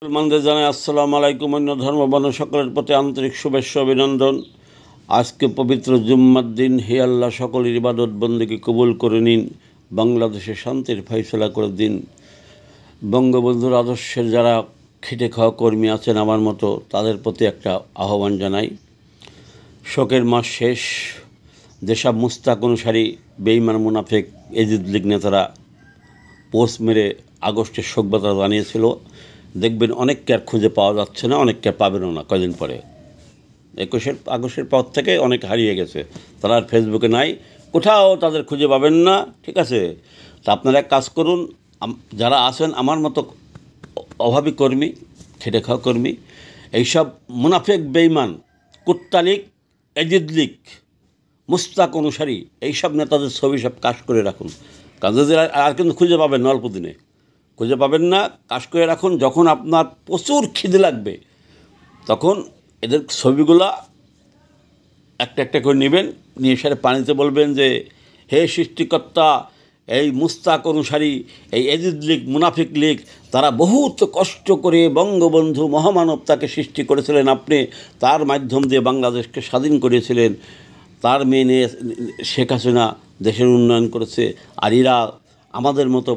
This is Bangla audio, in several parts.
মুসলমানদের জানাই আসসালামু আলাইকুম। অন্য ধর্মবর্ণ সকলের প্রতি আন্তরিক শুভেচ্ছা অভিনন্দন। আজকে পবিত্র জুম্মার দিন। হে আল্লাহ, সকলের ইবাদত বন্দেগী কবুল করে নিন। বাংলাদেশে শান্তির ফয়সালা করে দিন। বঙ্গবন্ধুর আদর্শের যারা খেটে খাওয়া কর্মী আছেন আমার মতো, তাদের প্রতি একটা আহ্বান জানাই। শোকের মাস শেষ। যেসব মুস্তাক অনুসারী বেঈমান মুনাফেক এজিদ লীগ নেতারা পোস্ট মেরে আগস্টের শোকবার্তা জানিয়েছিল, দেখবেন অনেককে আর খুঁজে পাওয়া যাচ্ছে না, অনেককে পাবেনও না। কদিন পরে 21 আগস্টের পর থেকে অনেক হারিয়ে গেছে, তারা আর ফেসবুকে নাই, কোথাও তাদের খুঁজে পাবেন না। ঠিক আছে, তা আপনারা এক কাজ করুন, যারা আছেন আমার মতো অভাবী কর্মী, খেটে খাওয়া কর্মী, এইসব মুনাফেক বেঈমান কুত্তা লীগ, এজিদ লীগ, মুস্তাক অনুসারী এইসব নেতাদের ছবি সব কাজ করে রাখুন। কারণ যদি আর কিন্তু খুঁজে পাবেন না, অল্প দিনে খুঁজে পাবেন না। কাজ করে রাখুন। যখন আপনার প্রচুর খিদে লাগবে তখন এদের ছবিগুলা একটা একটা করে নেবেন, নিয়ে সেটা পানিতে বলবেন যে, হে সৃষ্টিকর্তা, এই মুস্তাক অনুসারী, এই এজিদ লীগ, মুনাফিক লীগ, তারা বহুত কষ্ট করে বঙ্গবন্ধু মহামানব তাকে সৃষ্টি করেছিলেন, আপনি তার মাধ্যম দিয়ে বাংলাদেশকে স্বাধীন করেছিলেন, তার মেয়ে শেখ হাসিনা দেশের উন্নয়ন করেছে, আর এরা আমাদের মতো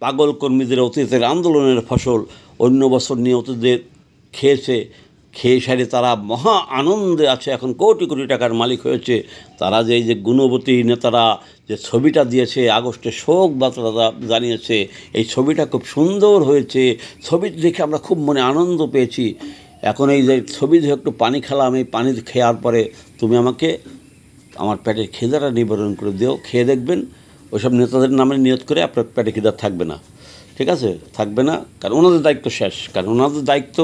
পাগল কর্মীদের অতীতের আন্দোলনের ফসল অন্য বছর নিয়ে অতীতদের খেয়ে সারে তারা মহা আনন্দে আছে, এখন কোটি কোটি টাকার মালিক হয়েছে। তারা যে এই যে গুণবতী নেতারা যে ছবিটা দিয়েছে, আগস্টে শোক বার্তা জানিয়েছে, এই ছবিটা খুব সুন্দর হয়েছে, ছবি দেখে আমরা খুব মনে আনন্দ পেয়েছি। এখন এই যে ছবি দেখে একটু পানি খেলাম, এই পানি খেয়ার পরে তুমি আমাকে আমার পেটের খিদাটা নিবারণ করে দিও, খেয়ে দেখবেন ওইসব নেতাদের নামে নিয়ত করে আপনার পেটে খিদা থাকবে না। ঠিক আছে, থাকবে না, কারণ ওনাদের দায়িত্ব শেষ। কারণ ওনাদের দায়িত্ব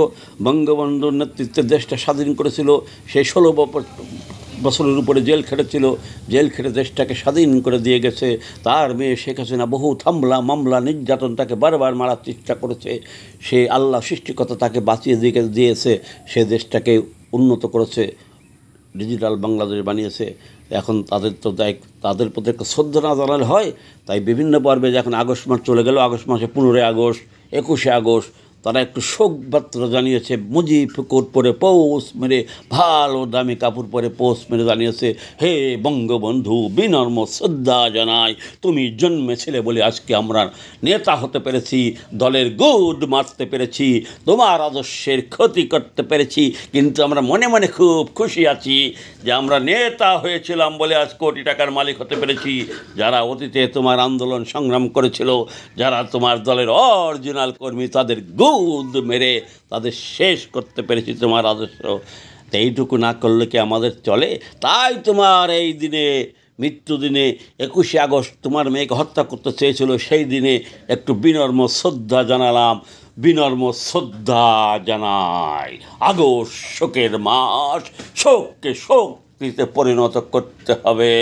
বঙ্গবন্ধুর নেতৃত্বে দেশটা স্বাধীন করেছিল, সেই 16 বছরের উপরে জেল খেটেছিল, জেল খেটে দেশটাকে স্বাধীন করে দিয়ে গেছে। তার মেয়ে শেখ হাসিনা বহু হামলা মামলা নির্যাতন তাকে বারবার মারার চেষ্টা করেছে, সে আল্লাহ সৃষ্টিকর্তা তাকে বাঁচিয়ে দিয়েছে, সে দেশটাকে উন্নত করেছে, ডিজিটাল বাংলাদেশ বানিয়েছে। এখন তাদের তো তাদের প্রতি একটা শ্রদ্ধা না জানালে হয়। তাই বিভিন্ন পর্বে যখন আগস্ট মাস চলে গেল, আগস্ট মাসে 15 আগস্ট, 21 আগস্ট তারা একটু শোক বার্তা জানিয়েছে, মুজিব কোট পরে পোস্ট মেরে, ভালো দামি কাপড় পরে পোস্ট মেরে জানিয়েছে, হে বঙ্গবন্ধু, বিনম্র শ্রদ্ধা জানাই, তুমি জন্মেছিলে বলে আজকে আমরা নেতা হতে পেরেছি, দলের গুড মারতে পেরেছি, তোমার আদর্শের ক্ষতি করতে পেরেছি, কিন্তু আমরা মনে মনে খুব খুশি আছি যে আমরা নেতা হয়েছিলাম বলে আজ কোটি টাকার মালিক হতে পেরেছি। যারা অতীতে তোমার আন্দোলন সংগ্রাম করেছিল, যারা তোমার দলের অরিজিনাল কর্মী, তাদের গুদ মেরে তাদের শেষ করতে পেরেছি তোমার আদর্শ। তো এইটুকু না করলে কি আমাদের চলে? তাই তোমার এই দিনে, মৃত্যুদিনে 21 আগস্ট তোমার মেয়েকে হত্যা করতে চেয়েছিল, সেই দিনে একটু বিনম্র শ্রদ্ধা জানালাম, বিনম্র শ্রদ্ধা জানাই। আগস্ট শোকের মাস, শোককে শক্তিতে পরিণত করতে হবে।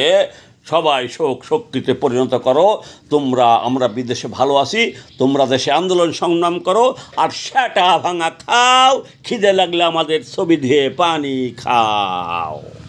সবাই শক্তিতে পরিণত করো। আমরা বিদেশে ভালো আছি, তোমরা দেশে আন্দোলন সংগ্রাম করো, আর সেটা ভাঙা খাও, খিদে লাগলে আমাদের ছবি ধুয়ে পানি খাও।